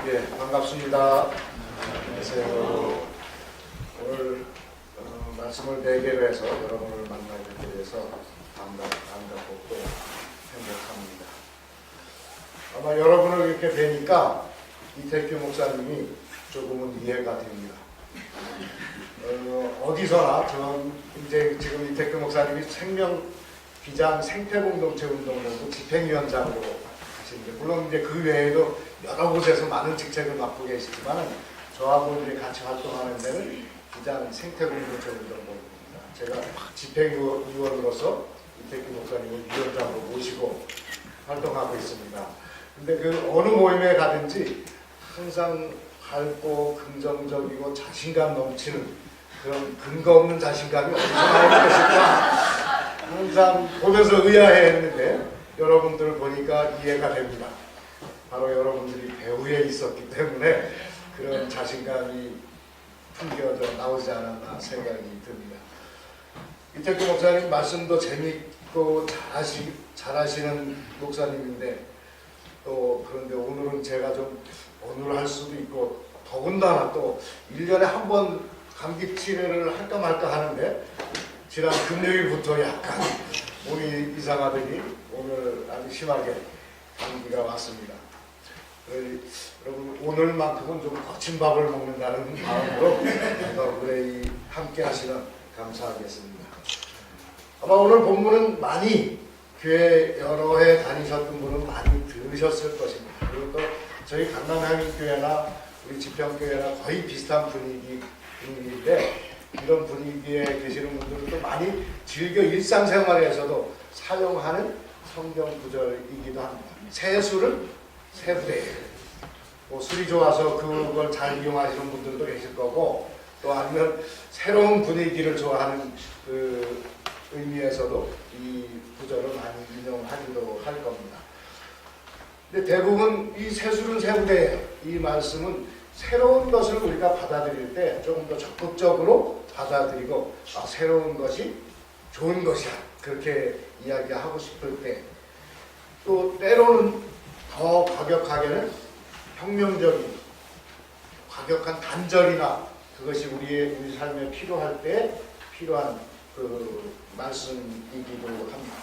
예, 반갑습니다. 안녕하세요. 오늘 말씀을 매개로 해서 여러분을 만나게 돼서 반갑고 또 행복합니다. 아마 여러분을 이렇게 뵈니까 이태규 목사님이 조금은 이해가 됩니다. 어디서나 저는 이제 지금 이태규 목사님이 생명기장 생태공동체 운동본부 집행위원장으로 하시는데, 물론 이제 그 외에도 여러 곳에서 많은 직책을 맡고 계시지만 저하고 이제 같이 활동하는 데는 기장 생태공동체 운동본부입니다. 제가 집행위원으로서 이태규 목사님을 위원장으로 모시고 활동하고 있습니다. 근데 그 어느 모임에 가든지 항상 밝고 긍정적이고 자신감 넘치는 그런 근거 없는 자신감이 어디서 나오는 것일까 항상 보면서 의아해했는데 여러분들을 보니까 이해가 됩니다. 바로 여러분들이 배후에 있었기 때문에 그런 자신감이 풍겨져 나오지 않았나 생각이 듭니다. 이태규 목사님 말씀도 재밌고 잘하시는 목사님인데, 또 그런데 오늘은 제가 좀 오늘 할 수도 있고, 더군다나 또 1년에 한 번 감기 치료를 할까 말까 하는데 지난 금요일부터 약간 몸이 이상하더니 오늘 아주 심하게 감기가 왔습니다. 여러분 오늘만큼은 좀 거친 밥을 먹는다는 마음으로 여러분의 함께 하시면 감사하겠습니다. 아마 오늘 본문은 많이 교회 여러 해 다니셨던 분은 많이 들으셨을 것입니다. 그리고 또 저희 강남향인교회나 우리 지평교회나 거의 비슷한 분위기인데, 이런 분위기에 계시는 분들도 많이 즐겨 일상생활에서도 사용하는 성경 구절이기도 합니다. 세술은 세부대예요. 뭐 술이 좋아서 그걸 잘 이용하시는 분들도 계실 거고, 또 아니면 새로운 분위기를 좋아하는 그 의미에서도 이 구절을 많이 인용하기도 할 겁니다. 근데 대부분 이 세술은 세부대예요. 이 말씀은 새로운 것을 우리가 받아들일 때 조금 더 적극적으로 받아들이고, 새로운 것이 좋은 것이야, 그렇게 이야기하고 싶을 때, 또 때로는 더 과격하게는 혁명적인 과격한 단절이나 그것이 우리 삶에 필요할 때 필요한 그 말씀이기도 합니다.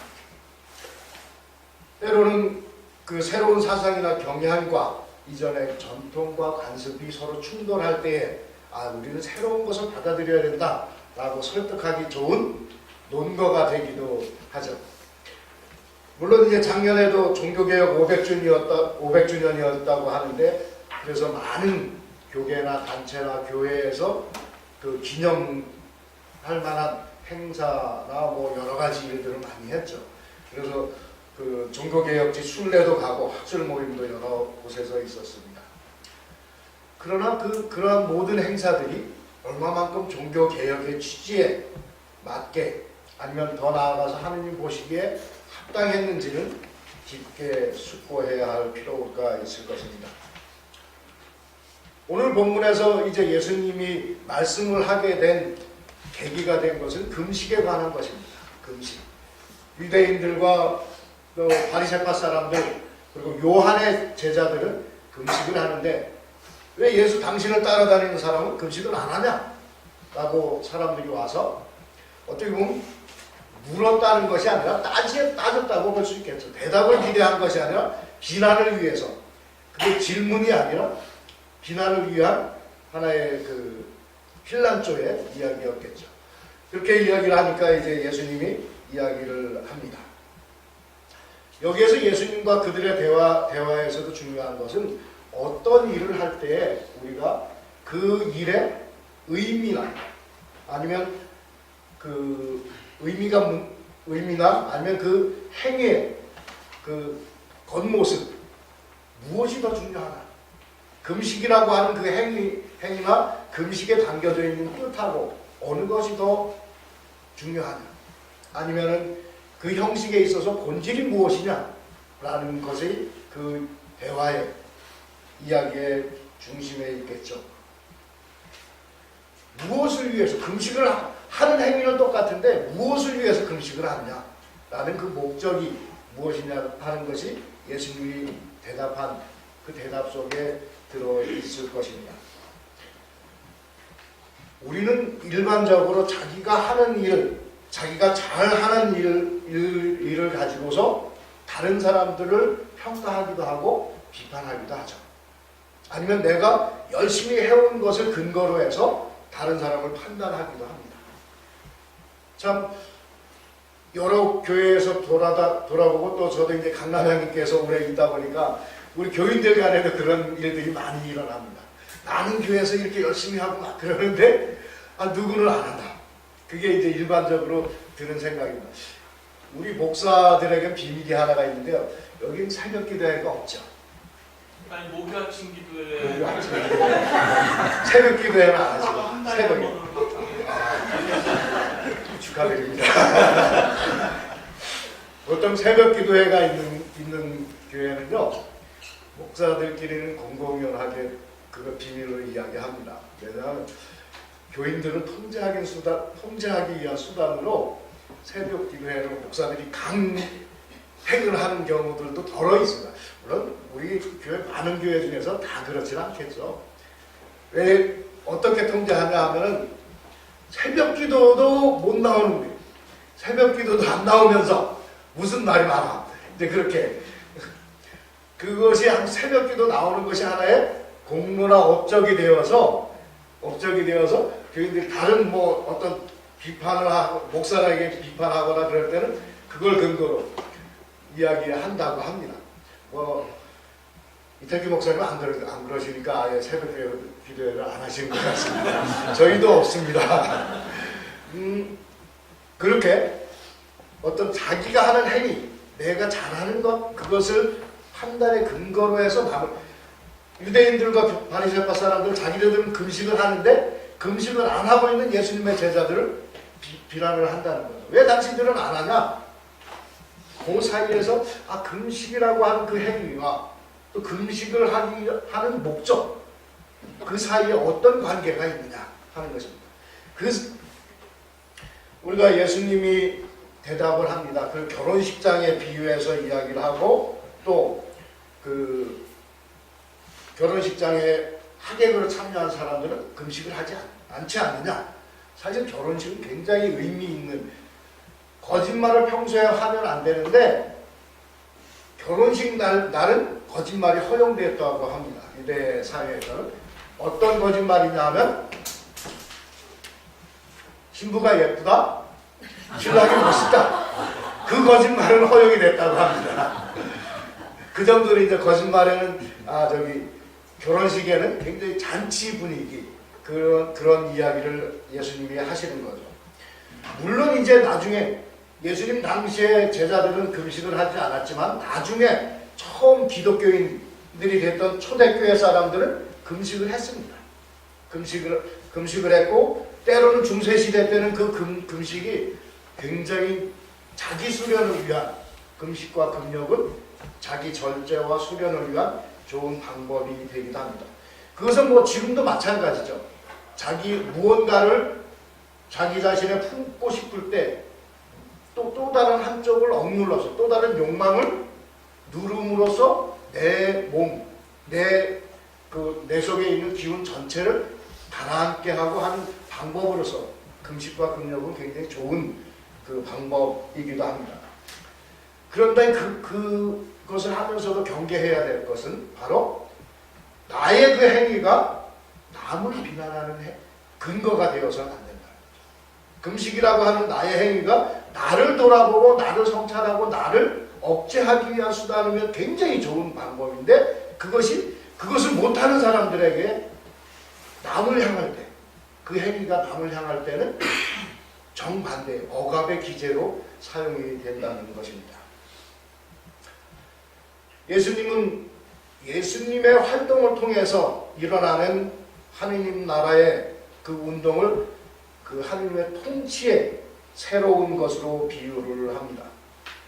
때로는 그 새로운 사상이나 경향과 이전의 전통과 관습이 서로 충돌할 때에 우리는 새로운 것을 받아들여야 된다라고 설득하기 좋은 논거가 되기도 하죠. 물론 이제 작년에도 종교개혁 500주년이었다고 하는데, 그래서 많은 교계나 단체나 교회에서 그 기념할 만한 행사나 뭐 여러 가지 일들을 많이 했죠. 그래서 그 종교개혁지 순례도 가고 학술 모임도 여러 곳에서 있었습니다. 그러나 그러한 모든 행사들이 얼마만큼 종교개혁의 취지에 맞게, 아니면 더 나아가서 하느님 보시기에 합당했는지는 깊게 숙고해야 할 필요가 있을 것입니다. 오늘 본문에서 이제 예수님이 말씀을 하게 된 계기가 된 것은 금식에 관한 것입니다. 금식. 유대인들과 또 바리새파 사람들, 그리고 요한의 제자들은 금식을 하는데, 왜 예수 당신을 따라다니는 사람은 금식을 안 하냐? 라고 사람들이 와서 어떻게 보면 물었다는 것이 아니라 따졌다고 볼 수 있겠죠. 대답을 기대한 것이 아니라 비난을 위해서, 그게 질문이 아니라 비난을 위한 하나의 그 필란조의 이야기였겠죠. 그렇게 이야기를 하니까 이제 예수님이 이야기를 합니다. 여기에서 예수님과 그들의 대화에서도 중요한 것은 어떤 일을 할 때에 우리가 그 일의 의미나, 아니면 그 의미나 아니면 그 행위의 그 겉모습, 무엇이 더 중요하나? 금식이라고 하는 그 행위나 금식에 담겨져 있는 뜻하고 어느 것이 더 중요하냐? 아니면은 그 형식에 있어서 본질이 무엇이냐라는 것이 그 대화의 이야기의 중심에 있겠죠. 무엇을 위해서 금식을 하는 행위는 똑같은데 무엇을 위해서 금식을 하느냐라는 그 목적이 무엇이냐 하는 것이 예수님이 대답한 그 대답 속에 들어있을 것입니다. 우리는 일반적으로 자기가 하는 일, 자기가 잘하는 일을 가지고서 다른 사람들을 평가하기도 하고 비판하기도 하죠. 아니면 내가 열심히 해온 것을 근거로 해서 다른 사람을 판단하기도 합니다. 참 여러 교회에서 돌아보고 또 저도 이제 강남향님께서 오래 있다 보니까 우리 교인들 간에도 그런 일들이 많이 일어납니다. 나는 교회에서 이렇게 열심히 하고 막 그러는데 누구는 안 한다. 그게 이제 일반적으로 드는 생각입니다. 우리 목사들에겐 비밀이 하나가 있는데요. 여기는 새벽 기도회가 없죠. 아니 목요 아침 기도회. 새벽 기도회는 안 하죠. 새벽에. 축하드립니다. 보통 새벽 기도회가 있는 교회는요, 목사들끼리는 공공연하게 그거 비밀로 이야기합니다. 왜냐하면 교인들은 통제하기 위한 수단으로 새벽 기도회로 목사들이 강행을 하는 경우들도 더러 있습니다. 물론 우리 교회 많은 교회 중에서 다 그렇지는 않겠죠. 왜 어떻게 통제하냐 하면은 새벽 기도도 못 나오는 거예요. 새벽 기도도 안 나오면서 무슨 말이 많아. 이제 그렇게 그것이 새벽 기도 나오는 것이 하나의 공로나 업적이 되어서 교인들이 다른 뭐 어떤 비판을 하고 목사에게 비판하거나 그럴 때는 그걸 근거로 이야기한다고 합니다. 뭐 이태규 목사님은 안 그러시니까 아예 새벽 기도회를 안 하시는 것 같습니다. 저희도 없습니다. 그렇게 어떤 자기가 하는 행위, 내가 잘하는 것, 그것을 판단의 근거로 해서 유대인들과 바리새파 사람들은 자기들은 금식을 하는데 금식을 안 하고 있는 예수님의 제자들을 비난을 한다는 거죠. 왜 당신들은 안 하냐? 그 사이에서 금식이라고 하는 그 행위와 또 금식을 하는 목적, 그 사이에 어떤 관계가 있느냐 하는 것입니다. 우리가 예수님이 대답을 합니다. 그 결혼식장에 비유해서 이야기를 하고 또 그 결혼식장에 하객으로 참여한 사람들은 금식을 하지 않지 않느냐. 사실 결혼식은 굉장히 의미 있는, 거짓말을 평소에 하면 안 되는데 결혼식 날은 거짓말이 허용되었다고 합니다. 유대 사회에서는. 어떤 거짓말이냐 하면 신부가 예쁘다, 신랑이 멋있다, 그 거짓말은 허용이 됐다고 합니다. 그 정도로 이제 거짓말에는 결혼식에는 굉장히 잔치 분위기, 그런 이야기를 예수님이 하시는 거죠. 물론 이제 나중에 예수님 당시에 제자들은 금식을 하지 않았지만 나중에 처음 기독교인들이 됐던 초대교회 사람들은 금식을 했습니다. 금식을 했고 때로는 중세시대 때는 그 금식이 굉장히 자기 수련을 위한, 금식과 금욕은 자기 절제와 수련을 위한 좋은 방법이 되기도 합니다. 그것은 뭐 지금도 마찬가지죠. 무언가를 자기 자신에 품고 싶을 때 또 다른 한쪽을 억눌러서 또 다른 욕망을 누름으로써 내 몸, 내 속에 있는 기운 전체를 가라앉게 하고 하는 방법으로서 금식과 금욕은 굉장히 좋은 그 방법이기도 합니다. 그런데 그것을 하면서도 경계해야 될 것은 바로 나의 그 행위가 남을 비난하는 근거가 되어서는 안 된다. 금식이라고 하는 나의 행위가 나를 돌아보고 나를 성찰하고 나를 억제하기 위한 수단이면 굉장히 좋은 방법인데 그것을 못하는 사람들에게 남을 향할 때, 그 행위가 남을 향할 때는 정반대의 억압의 기제로 사용이 된다는 것입니다. 예수님은 예수님의 활동을 통해서 일어나는 하느님 나라의 그 운동을 그 하느님의 통치의 새로운 것으로 비유를 합니다.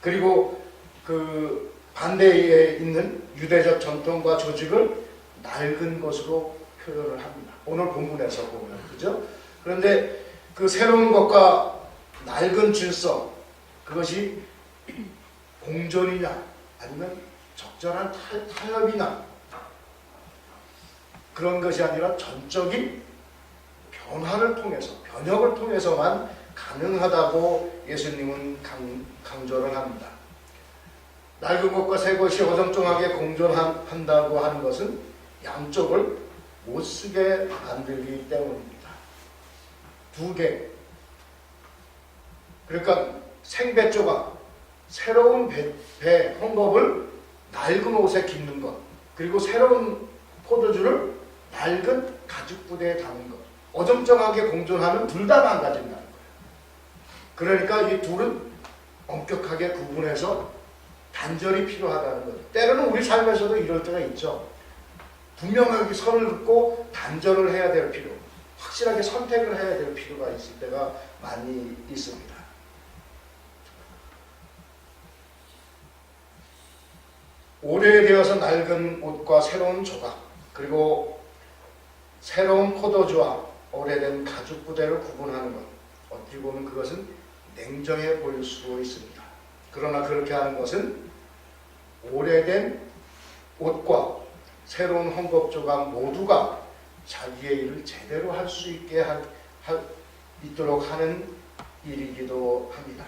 그리고 그 반대에 있는 유대적 전통과 조직을 낡은 것으로 표현을 합니다. 오늘 본문에서 보면, 그죠? 그런데 그 새로운 것과 낡은 질서, 그것이 공존이냐 아니면 적절한 타협이냐, 그런 것이 아니라 전적인 변화를 통해서, 변혁을 통해서만 가능하다고 예수님은 강조를 합니다. 낡은 것과 새 것이 어정쩡하게 공존한다고 하는 것은 양쪽을 못 쓰게 만들기 때문입니다. 두 개. 그러니까 생배 조각, 새로운 배 헝겊을 낡은 옷에 깃는 것, 그리고 새로운 포도주를 낡은 가죽 부대에 담은 것, 어정쩡하게 공존하면 둘 다 망가진다는 거예요. 그러니까 이 둘은 엄격하게 구분해서 단절이 필요하다는 거죠. 때로는 우리 삶에서도 이럴 때가 있죠. 분명하게 선을 긋고 단절을 해야 될 필요, 확실하게 선택을 해야 될 필요가 있을 때가 많이 있습니다. 오래되어서 낡은 옷과 새로운 조각, 그리고 새로운 포도주와 오래된 가죽 부대를 구분하는 것, 어찌 보면 그것은 냉정해 보일 수도 있습니다. 그러나 그렇게 하는 것은 오래된 옷과 새로운 헝겊 조각 모두가 자기의 일을 제대로 할 수 있게 있도록 하는 일이기도 합니다.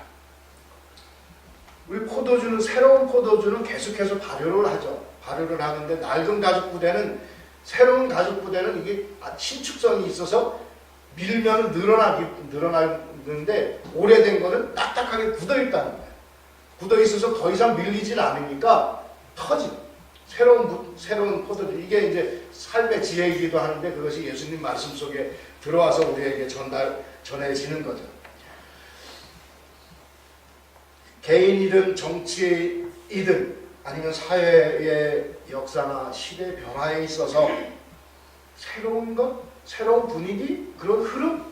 우리 포도주는, 새로운 포도주는 계속해서 발효를 하죠. 발효를 하는데 낡은 가죽 부대는, 새로운 가죽 부대는 이게 신축성이 있어서 밀면 늘어나는데 오래된 거는 딱딱하게 굳어 있다는 거예요. 굳어 있어서 더 이상 밀리질 않으니까 터져. 새로운 포도주. 이게 이제 삶의 지혜이기도 하는데 그것이 예수님 말씀 속에 들어와서 우리에게 전해지는 거죠. 개인이든 정치이든 아니면 사회의 역사나 시대 변화에 있어서 새로운 것, 새로운 분위기, 그런 흐름,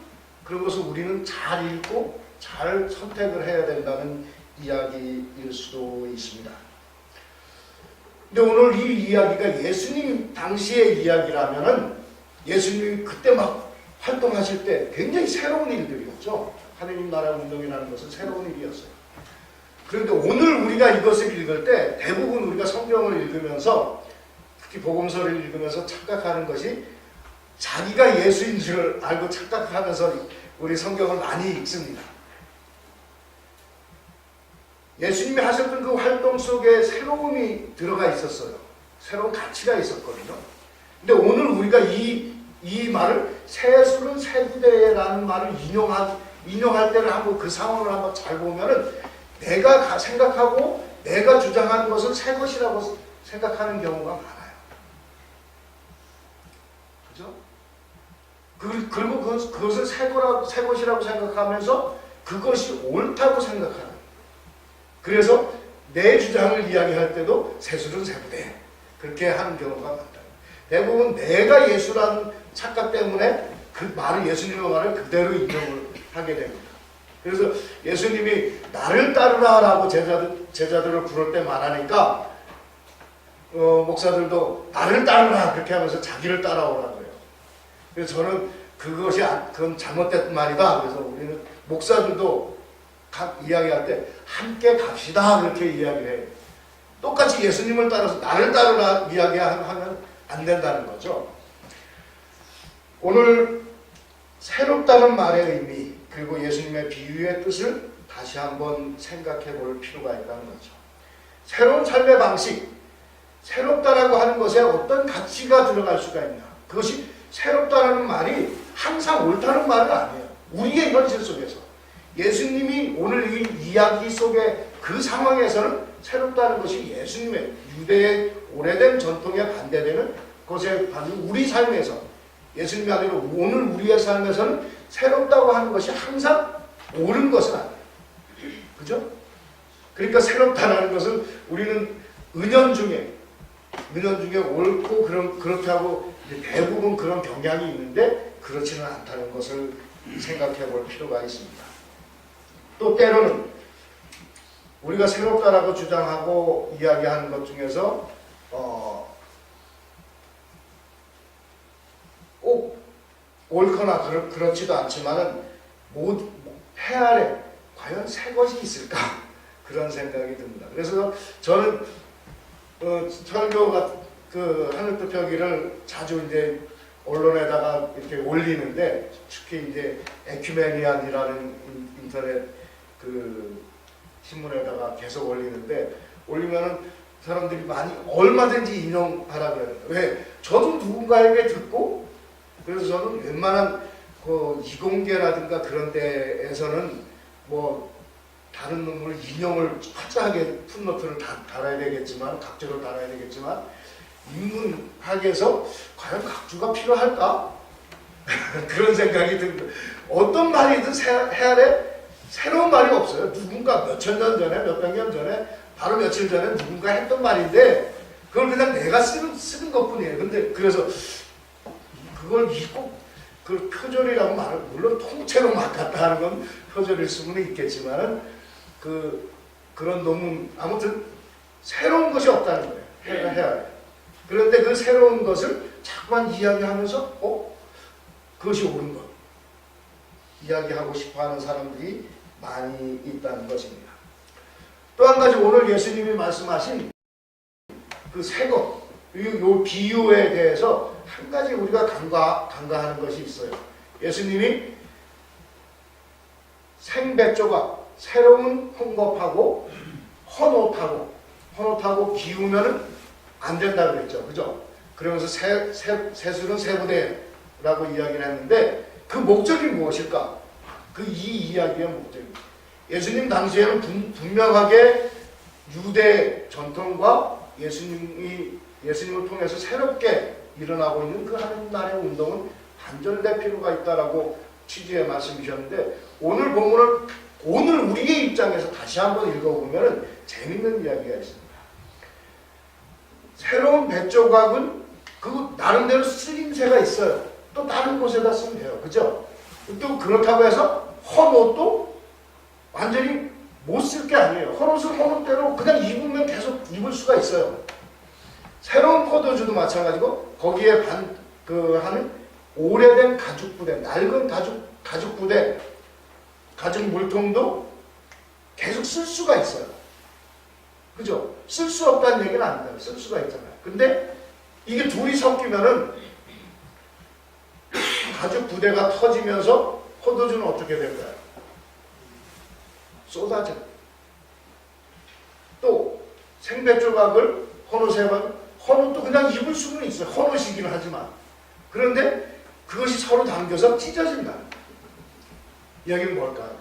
그런 것을 우리는 잘 읽고 잘 선택을 해야 된다는 이야기일 수도 있습니다. 근데 오늘 이 이야기가 예수님 당시의 이야기라면은 예수님이 그때 막 활동하실 때 굉장히 새로운 일들이었죠. 하느님 나라 운동이라는 것은 새로운 일이었어요. 그런데 오늘 우리가 이것을 읽을 때 대부분 우리가 성경을 읽으면서, 특히 복음서를 읽으면서 착각하는 것이 자기가 예수인 줄 알고 착각하면서 우리 성경을 많이 읽습니다. 예수님이 하셨던 그 활동 속에 새로움이 들어가 있었어요. 새로운 가치가 있었거든요. 근데 오늘 우리가 이 말을 새술은 새부대라는 말을 인용할 때를 한번 그 상황을 한번 잘 보면은 내가 생각하고 내가 주장하는 것은 새 것이라고 생각하는 경우가 많아요. 그죠? 그리고 그것을 새 것이라고 생각하면서 그것이 옳다고 생각하는. 그래서 내 주장을 이야기할 때도 새술은 새부대 그렇게 하는 경우가 많다. 대부분 내가 예수라는 착각 때문에 그 말을, 예수님의 말을 그대로 인정을 하게 됩니다. 그래서 예수님이 나를 따르라 라고 제자들을 부를 때 말하니까 목사들도 나를 따르라 그렇게 하면서 자기를 따라오라고 해요. 그래서 저는 그건 잘못된 말이다. 그래서 우리는 목사들도 각 이야기할 때 함께 갑시다 그렇게 이야기를 해요. 똑같이 예수님을 따라서 나를 따르라 이야기하면 안 된다는 거죠. 오늘 새롭다는 말의 의미, 그리고 예수님의 비유의 뜻을 다시 한번 생각해 볼 필요가 있다는 거죠. 새로운 삶의 방식, 새롭다라고 하는 것에 어떤 가치가 들어갈 수가 있나. 그것이 새롭다라는 말이 항상 옳다는 말은 아니에요. 우리의 현실 속에서. 예수님이 오늘 이 이야기 속에 그 상황에서는 새롭다는 것이 예수님의 유대의 오래된 전통에 반대되는 것에 반대로 우리 삶에서, 예수님이 아니라 오늘 우리의 삶에서는 새롭다고 하는 것이 항상 옳은 것은 아니에요. 그죠? 그러니까 새롭다는 것은 우리는 은연중에 옳고 그렇다고 대부분 그런 경향이 있는데 그렇지는 않다는 것을 생각해 볼 필요가 있습니다. 또 때로는 우리가 새롭다라고 주장하고 이야기하는 것 중에서 꼭 옳거나 그렇지도 않지만은 해 아래 과연 새 것이 있을까 그런 생각이 듭니다. 그래서 저는 설교가 그 하늘도 펴기를 자주 이제 언론에다가 이렇게 올리는데, 특히 이제 에큐메니안이라는 인터넷 그 신문에다가 계속 올리는데, 올리면은 사람들이 많이 얼마든지 인용하라 그래요. 왜? 저도 누군가에게 듣고, 그래서 저는 웬만한 그 이공계라든가 그런 데에서는 뭐 다른 놈을 인용을 화려하게 풋노트를 달아야 되겠지만, 각적으로 달아야 되겠지만, 인문학에서 과연 각주가 필요할까? 그런 생각이 듭니다. 어떤 말이든 해아래 새로운 말이 없어요. 누군가 몇천 년 전에, 몇백 년 전에, 바로 며칠 전에 누군가 했던 말인데, 그걸 그냥 내가 쓰는 것 뿐이에요. 근데 그래서 그걸 읽고, 그 표절이라고 말을, 물론 통째로 막 갖다 하는 건 표절일 수는 있겠지만은, 그런 논문, 아무튼 새로운 것이 없다는 거예요. 해야 돼. 그런데 그 새로운 것을 자꾸만 이야기하면서, 그것이 옳은 것. 이야기하고 싶어 하는 사람들이 많이 있다는 것입니다. 또 한 가지 오늘 예수님이 말씀하신 그 새 것, 요 비유에 대해서 한 가지 우리가 간과하는 것이 있어요. 예수님이 생배조각, 새로운 헝겊하고 헌옷하고 기우면은 안 된다 그랬죠. 그죠? 그러면서 새술은 새부대라고 이야기를 했는데, 그 목적이 무엇일까? 이 이야기의 목적입니다. 예수님 당시에는 분명하게 유대 전통과 예수님을 통해서 새롭게 일어나고 있는 그 하나님나라의 운동은 단절될 필요가 있다라고 취지의 말씀이셨는데, 오늘 본문을 오늘 우리의 입장에서 다시 한번 읽어보면 재밌는 이야기가 있습니다. 새로운 뱃조각은 그 나름대로 쓰임새가 있어요. 또 다른 곳에다 쓰면 돼요. 그죠? 또 그렇다고 해서 헌옷도 완전히 못 쓸 게 아니에요. 헌옷은 헌옷대로 그냥 입으면 계속 입을 수가 있어요. 새로운 포도주도 마찬가지고, 거기에 하는 오래된 가죽 부대, 낡은 가죽 부대, 가죽 물통도 계속 쓸 수가 있어요. 그죠? 쓸 수 없다는 얘기는 아니잖아요. 쓸 수가 있잖아요. 근데 이게 둘이 섞이면은 가죽 부대가 터지면서 포도주는 어떻게 될까요? 쏟아져. 또 생배조각을 헌옷도 그냥 입을 수는 있어요. 헌옷이기는 하지만. 그런데 그것이 서로 당겨서 찢어진다. 여기는 뭘까요?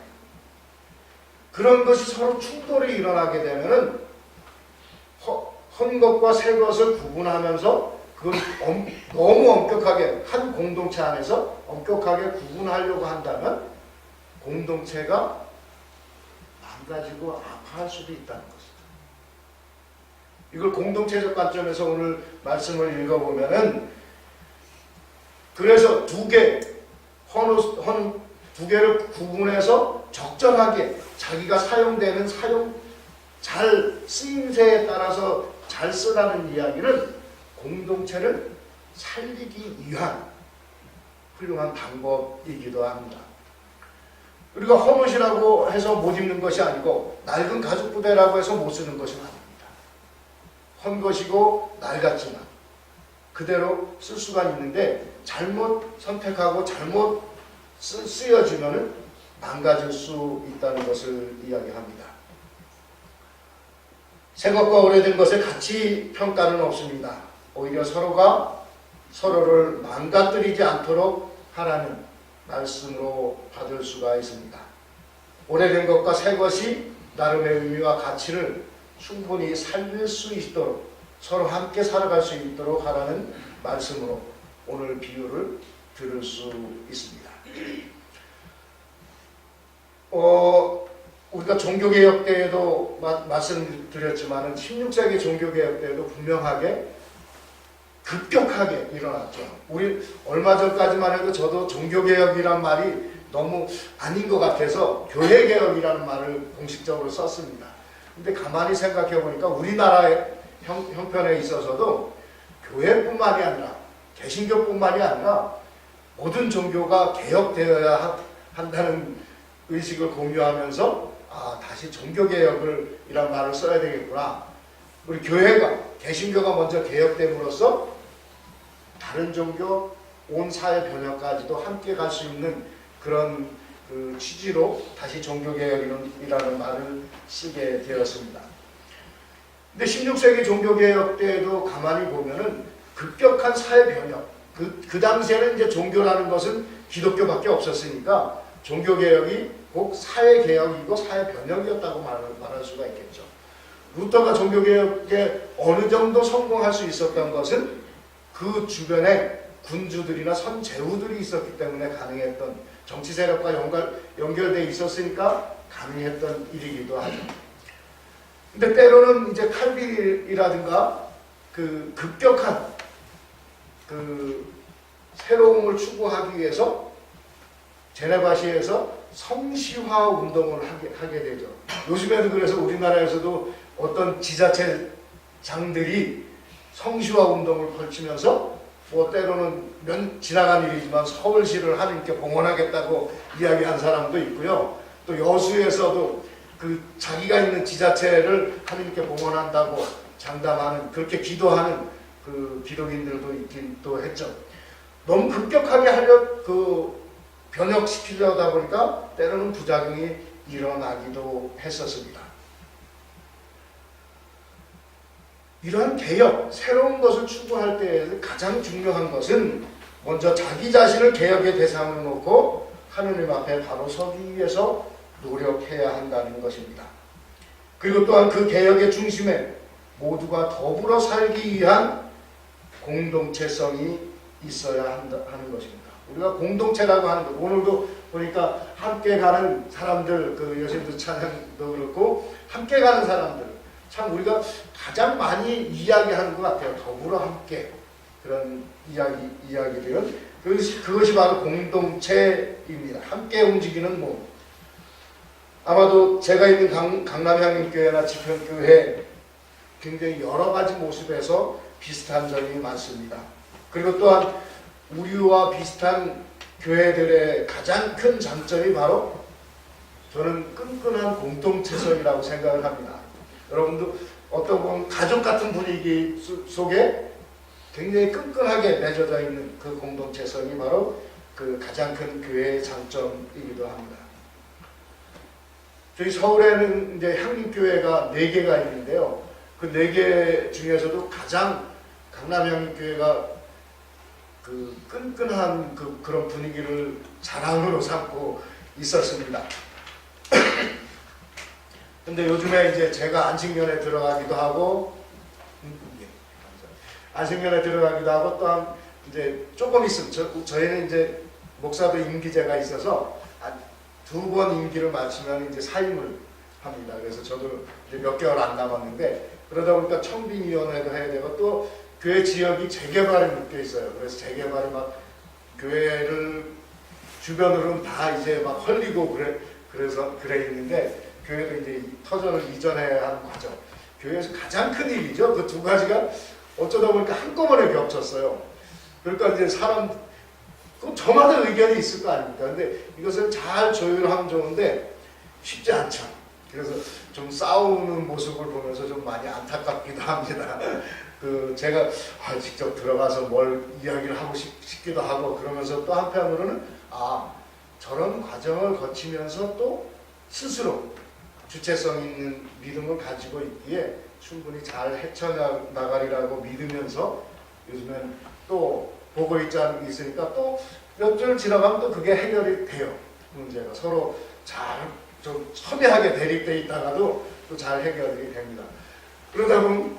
그런 것이 서로 충돌이 일어나게 되면은 헌 것과 새 것을 구분하면서 그걸 너무 엄격하게 한 공동체 안에서 엄격하게 구분하려고 한다면 공동체가 망가지고 아파할 수도 있다는 것이죠. 이걸 공동체적 관점에서 오늘 말씀을 읽어보면은, 그래서 두 개를 구분해서 적절하게 자기가 사용되는 잘 쓰임새에 따라서 잘 쓰라는 이야기는 공동체를 살리기 위한 훌륭한 방법이기도 합니다. 우리가 헌옷이라고 해서 못 입는 것이 아니고 낡은 가죽 부대라고 해서 못 쓰는 것은 아닙니다. 헌 것이고 낡았지만 그대로 쓸 수가 있는데, 잘못 선택하고 잘못 쓰여지면 망가질 수 있다는 것을 이야기합니다. 새 것과 오래된 것의 가치 평가는 없습니다. 오히려 서로가 서로를 망가뜨리지 않도록 하라는 말씀으로 받을 수가 있습니다. 오래된 것과 새 것이 나름의 의미와 가치를 충분히 살릴 수 있도록, 서로 함께 살아갈 수 있도록 하라는 말씀으로 오늘 비유를 들을 수 있습니다. 우리가 종교개혁 때에도 말씀드렸지만 16세기 종교개혁 때에도 분명하게 급격하게 일어났죠. 우리 얼마 전까지만 해도 저도 종교개혁이란 말이 너무 아닌 것 같아서 교회개혁이라는 말을 공식적으로 썼습니다. 근데 가만히 생각해 보니까 우리나라의 형편에 있어서도 교회뿐만이 아니라 개신교뿐만이 아니라 모든 종교가 개혁되어야 한다는 의식을 공유하면서 다시 종교개혁을 이란 말을 써야 되겠구나. 우리 교회가 개신교가 먼저 개혁됨으로써 다른 종교, 온 사회 변혁까지도 함께 갈 수 있는 그런 그 취지로 다시 종교개혁이라는 말을 쓰게 되었습니다. 근데 16세기 종교개혁 때도 가만히 보면은 급격한 사회 변혁, 그 당시에는 이제 종교라는 것은 기독교밖에 없었으니까 종교개혁이 꼭 사회개혁이고 사회변혁이었다고 말할 수가 있겠죠. 루터가 종교개혁에 어느 정도 성공할 수 있었던 것은 그 주변에 군주들이나 선제후들이 있었기 때문에 가능했던, 정치 세력과 연결되어 있었으니까 가능했던 일이기도 하죠. 근데 때로는 이제 칼빈이라든가 그 급격한 그 새로움을 추구하기 위해서 제네바시에서 성시화 운동을 하게 되죠. 요즘에도 그래서 우리나라에서도 어떤 지자체장들이 성시화 운동을 펼치면서 뭐 때로는 지나간 일이지만 서울시를 하나님께 봉헌하겠다고 이야기한 사람도 있고요. 또 여수에서도 그 자기가 있는 지자체를 하나님께 봉헌한다고 장담하는, 그렇게 기도하는 그 기독인들도 있긴 또 했죠. 너무 급격하게 변혁시키려다 보니까 때로는 부작용이 일어나기도 했었습니다. 이러한 개혁, 새로운 것을 추구할 때 가장 중요한 것은 먼저 자기 자신을 개혁의 대상으로 놓고 하느님 앞에 바로 서기 위해서 노력해야 한다는 것입니다. 그리고 또한 그 개혁의 중심에 모두가 더불어 살기 위한 공동체성이 있어야 하는 것입니다. 우리가 공동체라고 하는 것, 오늘도 보니까 함께 가는 사람들, 그 여신도 찬양도 그렇고 함께 가는 사람들, 참 우리가 가장 많이 이야기하는 것 같아요. 더불어 함께, 그런 이야기들은 그것이 바로 공동체입니다. 함께 움직이는 몸. 아마도 제가 있는 강남향림교회나 지평교회 굉장히 여러 가지 모습에서 비슷한 점이 많습니다. 그리고 또한 우리와 비슷한 교회들의 가장 큰 장점이 바로 저는 끈끈한 공동체성이라고 생각을 합니다. 여러분도 어떤 보면 가족 같은 분위기 속에 굉장히 끈끈하게 맺어져 있는 그 공동체성이 바로 그 가장 큰 교회의 장점이기도 합니다. 저희 서울에는 이제 향림교회가 4개가 있는데요. 그 4개 중에서도 가장 강남향림교회가 그 끈끈한 그런 분위기를 자랑으로 삼고 있었습니다. 근데 요즘에 이제 제가 안식년에 들어가기도 하고, 안식년에 들어가기도 하고, 또한 이제 조금 있으면, 저희는 이제 목사도 임기제가 있어서 2번 임기를 마치면 이제 사임을 합니다. 그래서 저도 이제 몇 개월 안 남았는데, 그러다 보니까 청빙위원회도 해야 되고, 또 교회 지역이 재개발에 묶여 있어요. 그래서 재개발이 막 교회를 주변으로는 다 이제 막 헐리고 그래서 있는데, 교회도 이제 터전을 이전해야 하는 과정. 교회에서 가장 큰 일이죠. 그 두 가지가 어쩌다 보니까 한꺼번에 겹쳤어요. 그러니까 이제 저마다 의견이 있을 거 아닙니까? 근데 이것을 잘 조율하면 좋은데 쉽지 않죠. 그래서 좀 싸우는 모습을 보면서 좀 많이 안타깝기도 합니다. 제가 직접 들어가서 뭘 이야기를 하고 싶기도 하고, 그러면서 또 한편으로는 저런 과정을 거치면서 또 스스로 주체성 있는 믿음을 가지고 있기에 충분히 잘 헤쳐나가리라고 믿으면서 요즘엔 또 보고 있으니까 또 몇 줄 지나가면 또 그게 해결이 돼요. 문제가 서로 잘 좀 첨예하게 대립돼 있다가도 또 잘 해결이 됩니다. 그러다 보면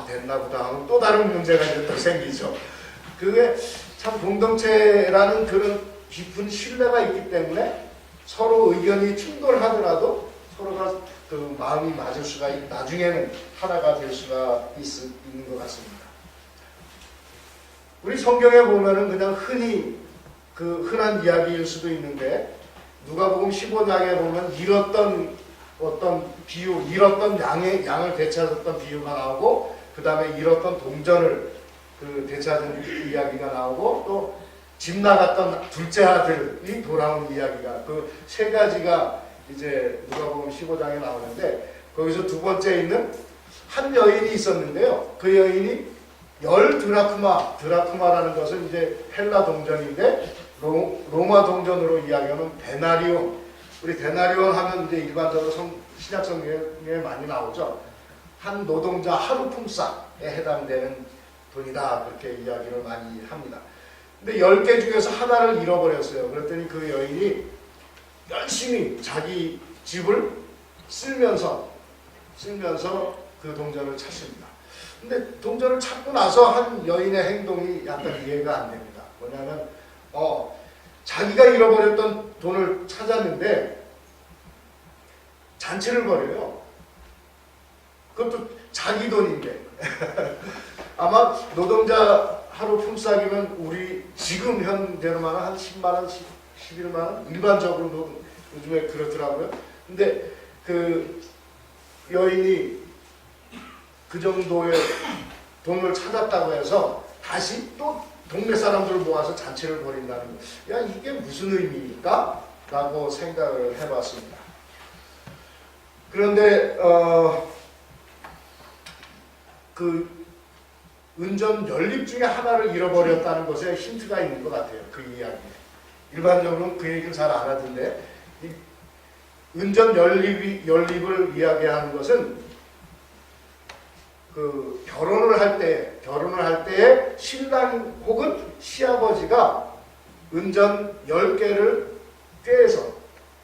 됐나 보다 하면 또 다른 문제가 이제 또 생기죠. 그게 참 공동체라는 그런 깊은 신뢰가 있기 때문에 서로 의견이 충돌하더라도 서로가 그 마음이 맞을 수가 나중에는 하나가 될 수가 있는 것 같습니다. 우리 성경에 보면은 그냥 흔한 이야기일 수도 있는데, 누가복음 15장에 보면 잃었던 어떤 비유, 잃었던 양을 되찾았던 비유가 나오고, 그 다음에 잃었던 동전을 되찾은 이야기가 나오고, 또 집 나갔던 둘째 아들이 돌아온 이야기가, 그 세 가지가 이제 누가복음 15장에 나오는데, 거기서 두 번째 있는 한 여인이 있었는데요. 그 여인이 10드라크마라는 것은 이제 헬라 동전인데 로마 동전으로 이야기하면 데나리온. 우리 데나리온 하면 이제 일반적으로 신약 성경에 많이 나오죠. 한 노동자 하루 품삯에 해당되는 돈이다. 그렇게 이야기를 많이 합니다. 근데 10개 중에서 하나를 잃어버렸어요. 그랬더니 그 여인이 열심히 자기 집을 쓸면서 그 동전을 찾습니다. 근데 동전을 찾고 나서 한 여인의 행동이 약간 이해가 안 됩니다. 뭐냐면 자기가 잃어버렸던 돈을 찾았는데 잔치를 벌여요. 그것도 자기 돈인데. 아마 노동자 하루 품삯이면 우리 지금 현대로만 한 10만원, 11만원? 일반적으로 요즘에 그렇더라고요. 근데 그 여인이 그 정도의 돈을 찾았다고 해서 다시 또 동네 사람들을 모아서 잔치를 벌인다는 거. 야, 이게 무슨 의미일까? 라고 생각을 해봤습니다. 그런데 그 은전 연립 중에 하나를 잃어버렸다는 것에 힌트가 있는 것 같아요. 그 이야기에. 일반적으로는 그 얘기를 잘 안 하던데 이 은전 연립을 이야기하는 것은 그 결혼을 할 때에 신랑 혹은 시아버지가 은전 10개를 꿰서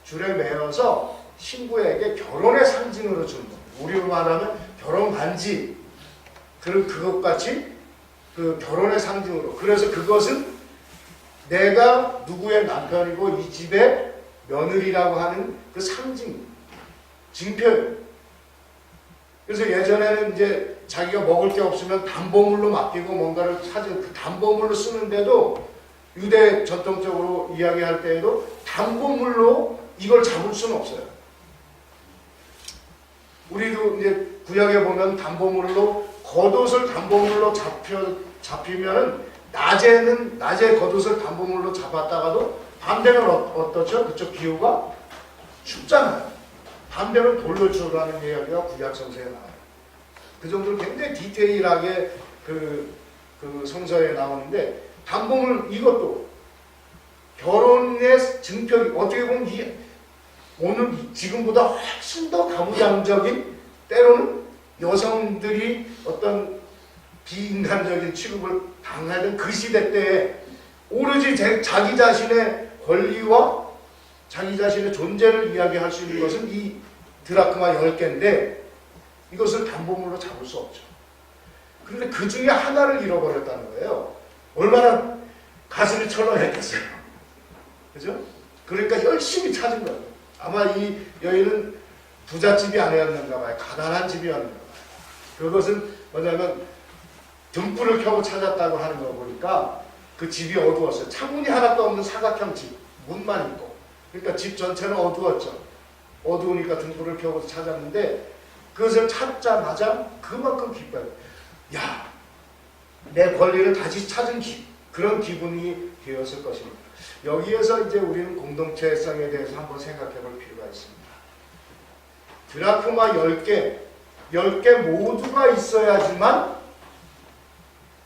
줄에 매어서 신부에게 결혼의 상징으로 주는 것. 우리로 말하면 결혼 반지. 그것같이 그 결혼의 상징으로. 그래서 그것은 내가 누구의 남편이고 이 집의 며느리라고 하는 그 상징, 징표예요. 그래서 예전에는 이제 자기가 먹을 게 없으면 담보물로 맡기고 뭔가를 찾은 그 담보물로 쓰는데도 유대 전통적으로 이야기할 때에도 담보물로 이걸 잡을 수는 없어요. 우리도 이제 구약에 보면 담보물로 겉옷을 담보물로 잡히면은 낮에 겉옷을 담보물로 잡았다가도 밤 되면 어떻죠? 그쪽 기후가 춥잖아요. 밤 되면 돌로 주라는 이야기가 구약 성서에 나와요. 그 정도로 굉장히 디테일하게 그 성서에 나오는데 담보물 이것도 결혼의 증표 어떻게 보면 오늘 지금보다 훨씬 더 가부장적인 때로는 여성들이 어떤 비인간적인 취급을 당하던 그 시대 때에 오로지 자기 자신의 권리와 자기 자신의 존재를 이야기할 수 있는 것은 이 드라크마 10개인데 이것을 담보물로 잡을 수 없죠. 그런데 그 중에 하나를 잃어버렸다는 거예요. 얼마나 가슴이 철렁했겠어요. 그죠? 그러니까 열심히 찾은 거예요. 아마 이 여인은 부잣집이 아니었는가 봐요. 가난한 집이었는가 봐요. 그것은 뭐냐면 등불을 켜고 찾았다고 하는 거 보니까 그 집이 어두웠어요. 창문이 하나도 없는 사각형 집, 문만 있고. 그러니까 집 전체는 어두웠죠. 어두우니까 등불을 켜고 찾았는데 그것을 찾자마자 그만큼 기뻐요. 야, 내 권리를 다시 찾은 그런 기분이 되었을 것입니다. 여기에서 이제 우리는 공동체성에 대해서 한번 생각해 볼 필요가 있습니다. 드라크마 10개 모두가 있어야지만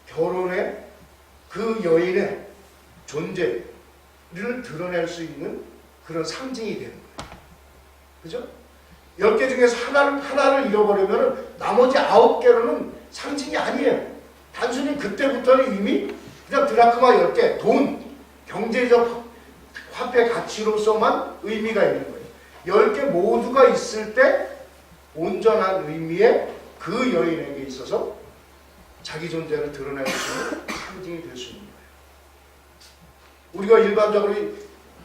결혼에 그 여인의 존재를 드러낼 수 있는 그런 상징이 되는 거예요. 그죠? 10개 중에서 하나를 잃어버리면 나머지 9개로는 상징이 아니에요. 단순히 그때부터는 이미 그냥 드라크마 10개, 돈, 경제적 화폐 가치로서만 의미가 있는 거예요. 10개 모두가 있을 때 온전한 의미의 그 여인에게 있어서 자기 존재를 드러낼 수 있는 상징이 될 수 있는 거예요. 우리가 일반적으로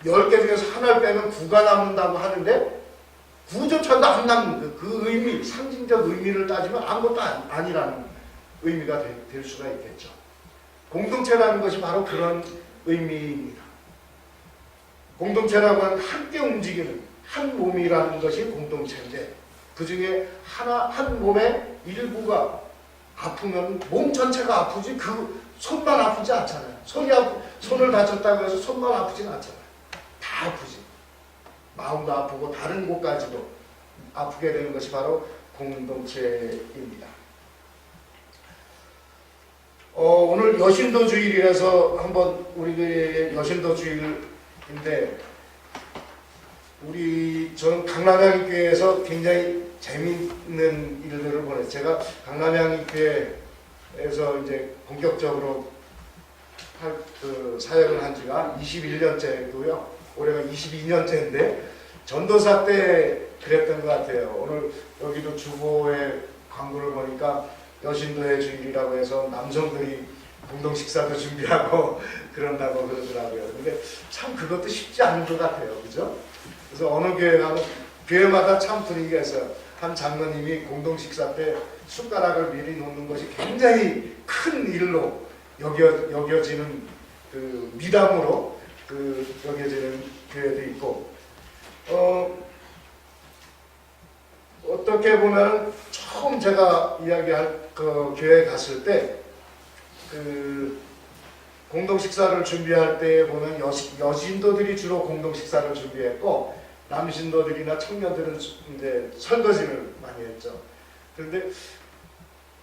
10개 중에서 하나를 빼면 9가 남는다고 하는데 9조차도 안 남는 그 의미, 상징적 의미를 따지면 아무것도 아니라는 의미가 될 수가 있겠죠. 공동체라는 것이 바로 그런 의미입니다. 공동체라고 하는 함께 움직이는 한 몸이라는 것이 공동체인데 그 중에 한 몸의 일부가 아프면 몸 전체가 아프지 그 손만 아프지 않잖아요. 손을 다쳤다고 해서 손만 아프진 않잖아요. 다 아프지. 마음도 아프고 다른 곳까지도 아프게 되는 것이 바로 공동체입니다. 오늘 여신도 주일이라서 한번 우리 교회의 여신도 주일인데 저는 강남향교회에서 굉장히 재미있는 일들을 보냈어요. 제가 강남향교회에서 이제 본격적으로 사역을 한 지가 21년째고요. 올해가 22년째인데 전도사 때 그랬던 것 같아요. 오늘 여기도 주보의 광고를 보니까 여신도의 주일이라고 해서 남성들이 공동 식사도 준비하고 그런다고 그러더라고요. 근데 참 그것도 쉽지 않은 것 같아요. 그죠? 그래서 어느 교회 가면 교회마다 참 분위기가 있어요. 한 장로님이 공동 식사 때 숟가락을 미리 놓는 것이 굉장히 큰 일로 여겨지는 그 미담으로 여겨지는 교회도 있고 어떻게 보면 처음 제가 이야기할 그 교회에 갔을 때 그 공동 식사를 준비할 때 보면 여신도들이 주로 공동 식사를 준비했고 남신도들이나 청년들은 이제 설거지를 많이 했죠. 그런데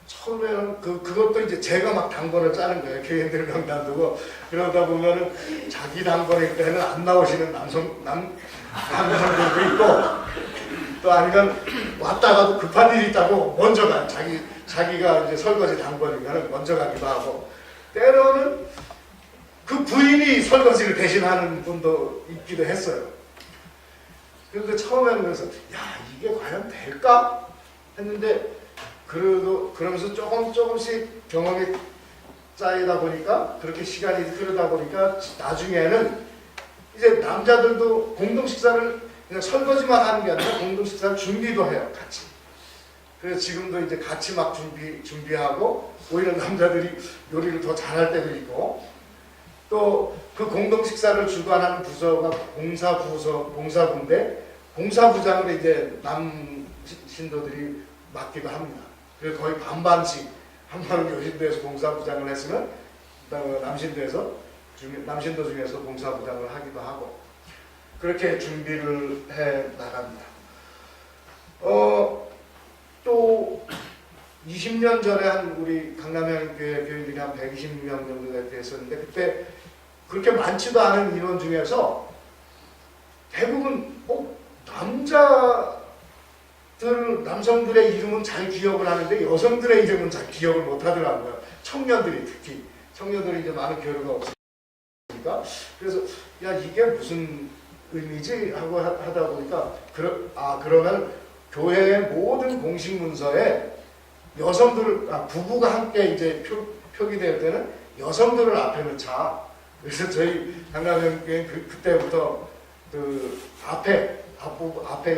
처음에는 그것도 이제 제가 막 당번을 짜는 거예요. 교인들 명단 두고 그러다 보면은 자기 당번일 때는 안 나오시는 남성들도 있고 또 아니면 왔다가도 급한 일이 있다고 먼저 가. 자기가 이제 설거지 당번이면 먼저 가기도 하고 때로는 그 부인이 설거지를 대신하는 분도 있기도 했어요. 그런데 처음에는 그래서 야 이게 과연 될까 했는데 그러면서 조금씩 경험이 쌓이다 보니까 그렇게 시간이 흐르다 보니까 나중에는 이제 남자들도 공동 식사를 그냥 설거지만 하는 게 아니라 공동 식사를 준비도 해요, 같이. 그래서 지금도 이제 같이 막 준비하고 오히려 남자들이 요리를 더 잘할 때도 있고 또 그 공동 식사를 주관하는 부서가 봉사부인데 봉사부장을 이제 남신도들이 맡기도 합니다. 그래서 거의 반반씩 한 번은 여신도에서 봉사부장을 했으면 남신도 중에서 봉사부장을 하기도 하고 그렇게 준비를 해 나갑니다. 또 20년 전에 한 우리 강남향교회 교인들이 한 120명 정도 됐었는데 그때 그렇게 많지도 않은 인원 중에서 대부분 남성들의 이름은 잘 기억을 하는데 여성들의 이름은 잘 기억을 못 하더라고요. 청년들이 특히 청년들이 이제 많은 교류가 없으니까 그래서 야 이게 무슨 의미지 하고 하다 보니까 그러면 교회의 모든 공식 문서에 부부가 함께 이제 표기될 때는 여성들을 앞에 넣자. 그래서 저희 강남교회 그때부터 그 앞에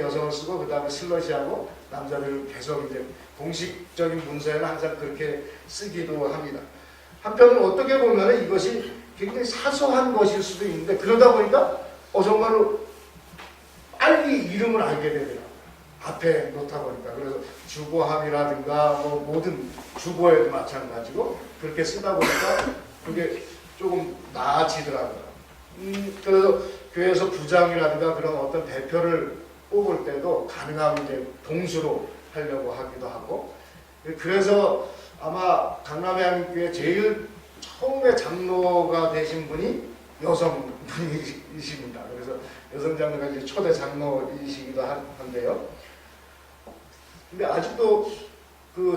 여성을 쓰고 그 다음에 슬러시하고 남자들을 계속 이제 공식적인 문서에는 항상 그렇게 쓰기도 합니다. 한편으로 어떻게 보면 이것이 굉장히 사소한 것일 수도 있는데 그러다 보니까 정말로 빨리 이름을 알게 되더라고요. 앞에 놓다 보니까. 그래서 주보함이라든가 모든 주보에도 마찬가지고 그렇게 쓰다 보니까 그게 조금 나아지더라고요. 그래서 교회에서 부장이라든가 그런 어떤 대표를 뽑을 때도 가능하면 이제 동수로 하려고 하기도 하고 그래서 아마 강남향교회 제일 처음에 장로가 되신 분이 여성분이십니다. 그래서 여성 장로가 이제 초대 장로이시기도 한데요. 근데 아직도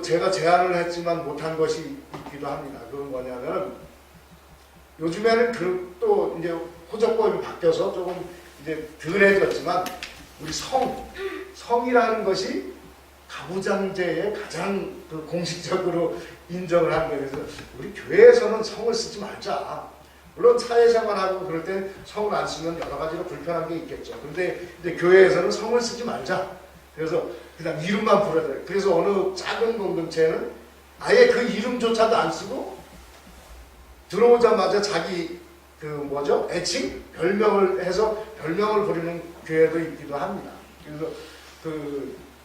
제가 제안을 했지만 못한 것이 있기도 합니다. 그건 뭐냐면 요즘에는 또 이제 호적법이 바뀌어서 조금 이제 덜해졌지만 우리 성이라는 것이 가부장제에 가장 공식적으로 인정을 하는 거예요. 그래서 우리 교회에서는 성을 쓰지 말자. 물론 사회생활하고 그럴 때 성을 안 쓰면 여러 가지로 불편한 게 있겠죠. 그런데 이제 교회에서는 성을 쓰지 말자. 그래서 그냥 이름만 불러야 돼요. 그래서 어느 작은 공동체는 아예 그 이름조차도 안 쓰고 들어오자마자 자기 애칭? 별명을 해서 별명을 부르는 교회도 있기도 합니다. 그래서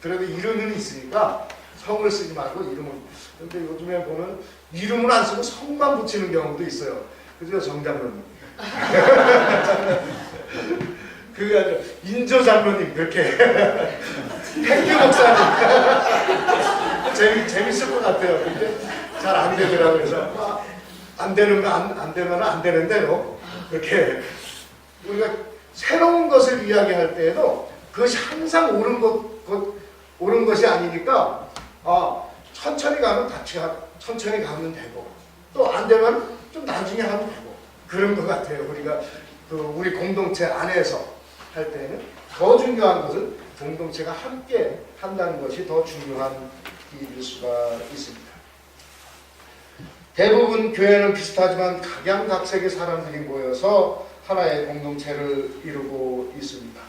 그래도 이름은 있으니까 성을 쓰지 말고 이름은. 근데 요즘에 보면 이름을 안 쓰고 성만 붙이는 경우도 있어요. 그죠, 정장로님? 그게 아니라 인조장로님 그렇게 탱규 목사님. 재밌을 것 같아요. 근데 잘 안 되더라고요. 그래서 안 되면 안 되는 대로 그렇게 우리가 새로운 것을 이야기할 때에도 그것이 항상 옳은 것이 아니니까 천천히 가면 천천히 가면 되고 또 안 되면 좀 나중에 하면 되고 그런 것 같아요. 우리가 우리 공동체 안에서 할 때는 더 중요한 것은 공동체가 함께 한다는 것이 더 중요한 일일 수가 있습니다. 대부분 교회는 비슷하지만 각양각색의 사람들이 모여서 하나의 공동체를 이루고 있습니다.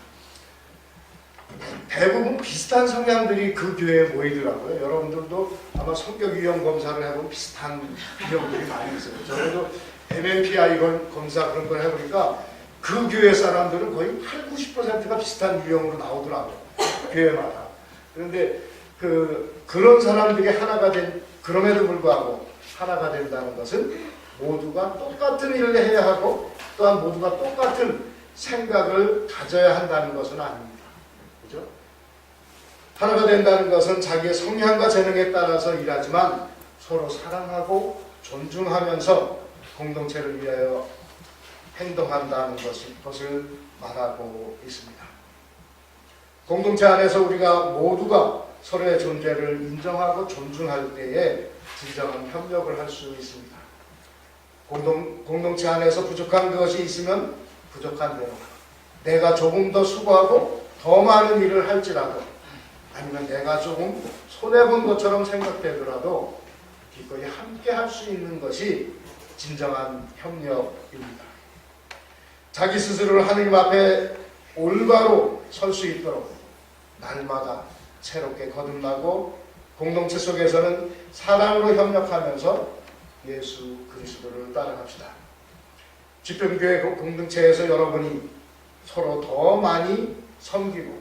대부분 비슷한 성향들이 그 교회에 모이더라고요. 여러분들도 아마 성격 유형 검사를 해보면 비슷한 유형들이 많이 있어요. 저도 MMPI 검사 그런 걸 해보니까 그 교회 사람들은 거의 80~90%가 비슷한 유형으로 나오더라고요. 교회마다. 그런데 그런 사람들이 하나가 그럼에도 불구하고 하나가 된다는 것은 모두가 똑같은 일을 해야 하고 또한 모두가 똑같은 생각을 가져야 한다는 것은 아닙니다. 그죠? 하나가 된다는 것은 자기의 성향과 재능에 따라서 일하지만 서로 사랑하고 존중하면서 공동체를 위하여 행동한다는 것을 말하고 있습니다. 공동체 안에서 우리가 모두가 서로의 존재를 인정하고 존중할 때에 진정한 협력을 할 수 있습니다. 공동체 안에서 부족한 것이 있으면 부족한 대로 내가 조금 더 수고하고 더 많은 일을 할지라도 아니면 내가 조금 손해본 것처럼 생각되더라도 기꺼이 함께 할 수 있는 것이 진정한 협력입니다. 자기 스스로를 하느님 앞에 올바로 설 수 있도록 날마다 새롭게 거듭나고 공동체 속에서는 사랑으로 협력하면서 예수 그리스도를 따라갑시다. 집현교회 공동체에서 여러분이 서로 더 많이 섬기고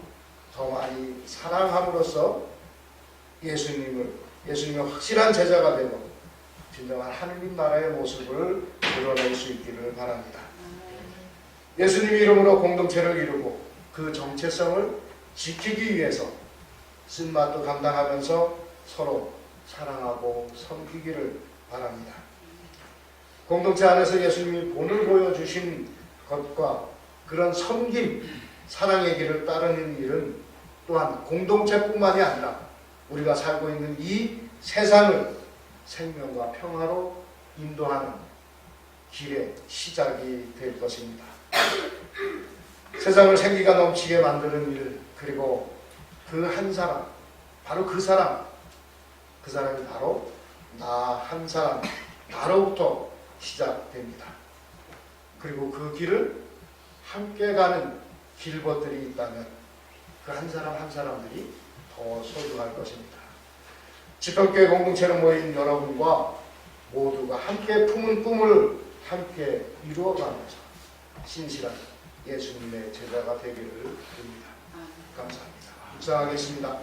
더 많이 사랑함으로써 예수님의 확실한 제자가 되고 진정한 하느님 나라의 모습을 드러낼 수 있기를 바랍니다. 예수님 이름으로 공동체를 이루고 그 정체성을 지키기 위해서 쓴맛도 감당하면서 서로 사랑하고 섬기기를 바랍니다. 공동체 안에서 예수님이 본을 보여주신 것과 그런 섬김, 사랑의 길을 따르는 일은 또한 공동체뿐만이 아니라 우리가 살고 있는 이 세상을 생명과 평화로 인도하는 길의 시작이 될 것입니다. 세상을 생기가 넘치게 만드는 일, 그리고 그 한 사람, 바로 그 사람이 바로 나 한 사람, 나로부터 시작됩니다. 그리고 그 길을 함께 가는 길벗들이 있다면 그 한 사람 한 사람들이 더 소중할 것입니다. 집현교회 공동체로 모인 여러분과 모두가 함께 품은 꿈을 함께 이루어가면서 신실한 예수님의 제자가 되기를 빕니다. 감사합니다. 묵상하겠습니다.